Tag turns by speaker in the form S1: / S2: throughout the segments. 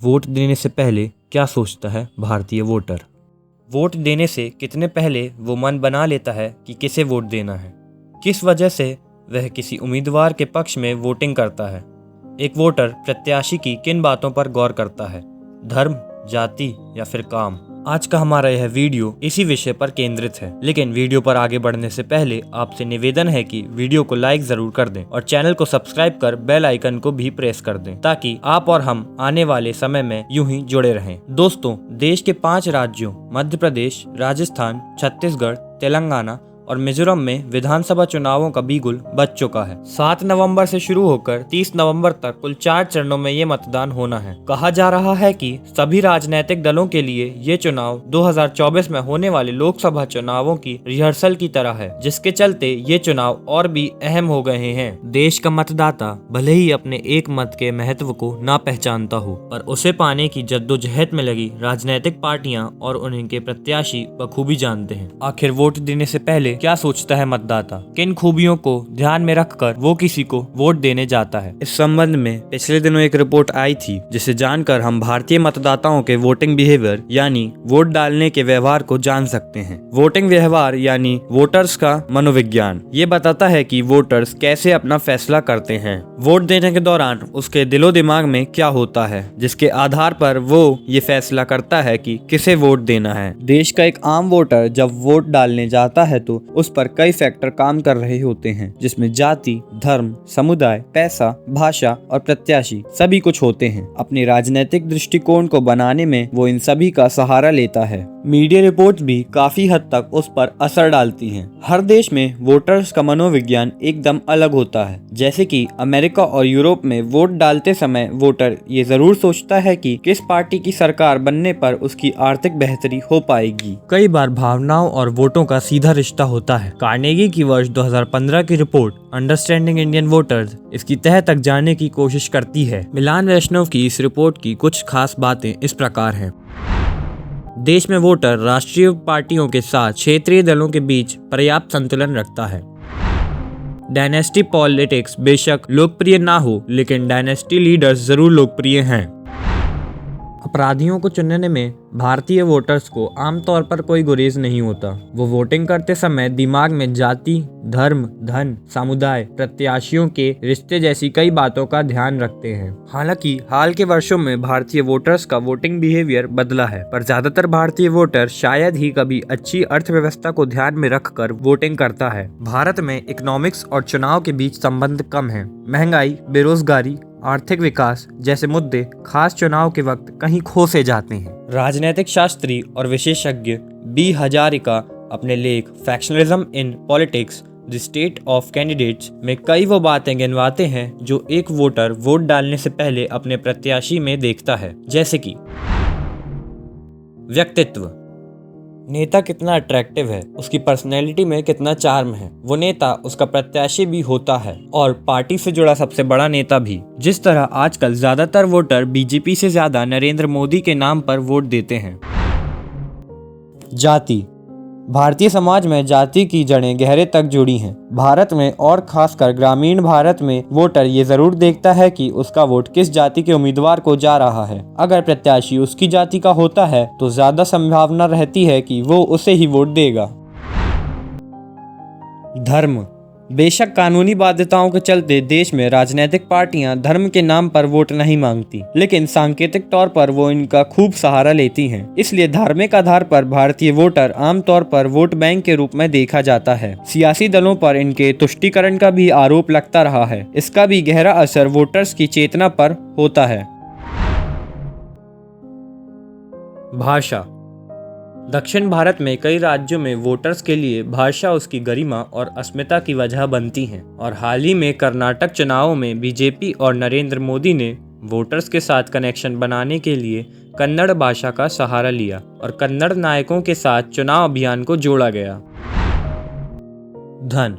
S1: Vote देने से पहले क्या सोचता है भारतीय वोटर। वोट देने से कितने पहले वो मन बना लेता है कि किसे वोट देना है। किस वजह से वह किसी उम्मीदवार के पक्ष में वोटिंग करता है। एक वोटर प्रत्याशी की किन बातों पर गौर करता है, धर्म, जाति या फिर काम। आज का हमारा यह वीडियो इसी विषय पर केंद्रित है। लेकिन वीडियो पर आगे बढ़ने से पहले आपसे निवेदन है कि वीडियो को लाइक जरूर कर दें और चैनल को सब्सक्राइब कर बेल आइकन को भी प्रेस कर दें, ताकि आप और हम आने वाले समय में यूं ही जुड़े रहें। दोस्तों, देश के 5 राज्यों मध्य प्रदेश, राजस्थान, छत्तीसगढ़, तेलंगाना और मिजोरम में विधानसभा चुनावों का बिगुल बज चुका है। 7 नवंबर से शुरू होकर 30 नवंबर तक कुल 4 चरणों में ये मतदान होना है। कहा जा रहा है कि सभी राजनीतिक दलों के लिए ये चुनाव 2024 में होने वाले लोकसभा चुनावों की रिहर्सल की तरह है, जिसके चलते ये चुनाव और भी अहम हो गए हैं। देश का मतदाता भले ही अपने एक मत के महत्व को ना पहचानता हो, पर उसे पाने की जद्दोजहद में लगी राजनीतिक पार्टियां और उनके प्रत्याशी बखूबी जानते हैं। आखिर वोट देने से पहले क्या सोचता है मतदाता, किन खूबियों को ध्यान में रखकर वो किसी को वोट देने जाता है। इस संबंध में पिछले दिनों एक रिपोर्ट आई थी, जिसे जानकर हम भारतीय मतदाताओं के वोटिंग बिहेवियर यानी वोट डालने के व्यवहार को जान सकते हैं। वोटिंग व्यवहार यानी वोटर्स का मनोविज्ञान ये बताता है कि वोटर्स कैसे अपना फैसला करते हैं। वोट देने के दौरान उसके दिलो दिमाग में क्या होता है, जिसके आधार पर वो ये फैसला करता है कि किसे वोट देना है। देश का एक आम वोटर जब वोट डालने जाता है तो उस पर कई फैक्टर काम कर रहे होते हैं, जिसमें जाति, धर्म, समुदाय, पैसा, भाषा और प्रत्याशी सभी कुछ होते हैं। अपने राजनीतिक दृष्टिकोण को बनाने में वो इन सभी का सहारा लेता है। मीडिया रिपोर्ट्स भी काफी हद तक उस पर असर डालती हैं। हर देश में वोटर्स का मनोविज्ञान एकदम अलग होता है। जैसे कि अमेरिका और यूरोप में वोट डालते समय वोटर ये जरूर सोचता है कि किस पार्टी की सरकार बनने पर उसकी आर्थिक बेहतरी हो पाएगी। कई बार भावनाओं और वोटों का सीधा रिश्ता होता है। कार्नेगी की वर्ष 2015 की रिपोर्ट अंडरस्टैंडिंग इंडियन वोटर्स इसकी तह तक जाने की कोशिश करती है। मिलान वैष्णव की इस रिपोर्ट की कुछ खास बातें इस प्रकार हैं। देश में वोटर राष्ट्रीय पार्टियों के साथ क्षेत्रीय दलों के बीच पर्याप्त संतुलन रखता है। डायनेस्टी पॉलिटिक्स बेशक लोकप्रिय ना हो, लेकिन डायनेस्टी लीडर्स जरूर लोकप्रिय हैं। अपराधियों को चुनने में भारतीय वोटर्स को आमतौर पर कोई गुरेज नहीं होता। वो वोटिंग करते समय दिमाग में जाति, धर्म, धन, समुदाय, प्रत्याशियों के रिश्ते जैसी कई बातों का ध्यान रखते हैं। हालांकि हाल के वर्षों में भारतीय वोटर्स का वोटिंग बिहेवियर बदला है, पर ज्यादातर भारतीय वोटर शायद ही कभी अच्छी अर्थव्यवस्था को ध्यान में रखकर वोटिंग करता है। भारत में इकोनॉमिक्स और चुनाव के बीच संबंध कम है। महंगाई, बेरोजगारी, आर्थिक विकास जैसे मुद्दे खास चुनाव के वक्त कहीं खो से जाते हैं। राजनीतिक शास्त्री और विशेषज्ञ बी हजारिका अपने लेख factionalism in politics the state of candidates में कई वो बातें गिनवाते हैं जो एक वोटर वोट डालने से पहले अपने प्रत्याशी में देखता है। जैसे कि व्यक्तित्व, नेता कितना अट्रैक्टिव है, उसकी पर्सनैलिटी में कितना चार्म है। वो नेता उसका प्रत्याशी भी होता है और पार्टी से जुड़ा सबसे बड़ा नेता भी। जिस तरह आजकल ज्यादातर वोटर बीजेपी से ज्यादा नरेंद्र मोदी के नाम पर वोट देते हैं। जाति, भारतीय समाज में जाति की जड़ें गहरे तक जुड़ी हैं। भारत में और खासकर ग्रामीण भारत में वोटर ये जरूर देखता है कि उसका वोट किस जाति के उम्मीदवार को जा रहा है। अगर प्रत्याशी उसकी जाति का होता है तो ज्यादा संभावना रहती है कि वो उसे ही वोट देगा। धर्म, बेशक कानूनी बाध्यताओं के चलते देश में राजनीतिक पार्टियां धर्म के नाम पर वोट नहीं मांगती, लेकिन सांकेतिक तौर पर वो इनका खूब सहारा लेती हैं। इसलिए धार्मिक आधार पर भारतीय वोटर आमतौर पर वोट बैंक के रूप में देखा जाता है। सियासी दलों पर इनके तुष्टीकरण का भी आरोप लगता रहा है। इसका भी गहरा असर वोटर्स की चेतना पर होता है। भाषा, दक्षिण भारत में कई राज्यों में वोटर्स के लिए भाषा उसकी गरिमा और अस्मिता की वजह बनती है, और हाल ही में कर्नाटक चुनावों में बीजेपी और नरेंद्र मोदी ने वोटर्स के साथ कनेक्शन बनाने के लिए कन्नड़ भाषा का सहारा लिया और कन्नड़ नायकों के साथ चुनाव अभियान को जोड़ा गया। धन,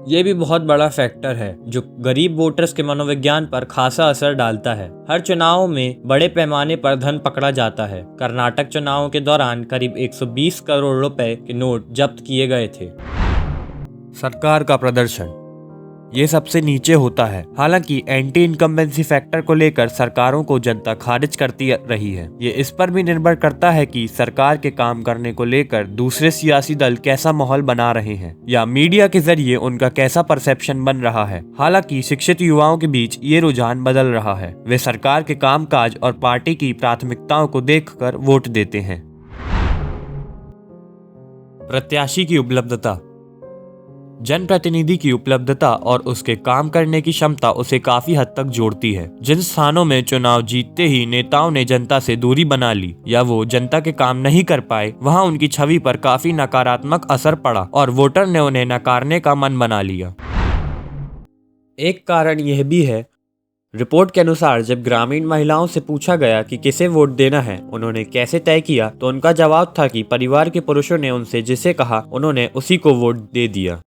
S1: ये भी बहुत बड़ा फैक्टर है जो गरीब वोटर्स के मनोविज्ञान पर खासा असर डालता है। हर चुनाव में बड़े पैमाने पर धन पकड़ा जाता है। कर्नाटक चुनावों के दौरान करीब 120 करोड़ रुपए के नोट जब्त किए गए थे। सरकार का प्रदर्शन, ये सबसे नीचे होता है। हालांकि एंटी इनकम्बेंसी फैक्टर को लेकर सरकारों को जनता खारिज करती रही है। ये इस पर भी निर्भर करता है कि सरकार के काम करने को लेकर दूसरे सियासी दल कैसा माहौल बना रहे हैं या मीडिया के जरिए उनका कैसा परसेप्शन बन रहा है। हालांकि शिक्षित युवाओं के बीच ये रुझान बदल रहा है। वे सरकार के कामकाज और पार्टी की प्राथमिकताओं को देखकर वोट देते हैं। प्रत्याशी की उपलब्धता। जनप्रतिनिधि की उपलब्धता और उसके काम करने की क्षमता उसे काफी हद तक जोड़ती है। जिन स्थानों में चुनाव जीतते ही नेताओं ने जनता से दूरी बना ली या वो जनता के काम नहीं कर पाए, वहां उनकी छवि पर काफी नकारात्मक असर पड़ा और वोटर ने उन्हें नकारने का मन बना लिया। एक कारण यह भी है, रिपोर्ट के अनुसार जब ग्रामीण महिलाओं से पूछा गया कि किसे वोट देना है, उन्होंने कैसे तय किया, तो उनका जवाब था कि परिवार के पुरुषों ने उनसे जिसे कहा उन्होंने उसी को वोट दे दिया।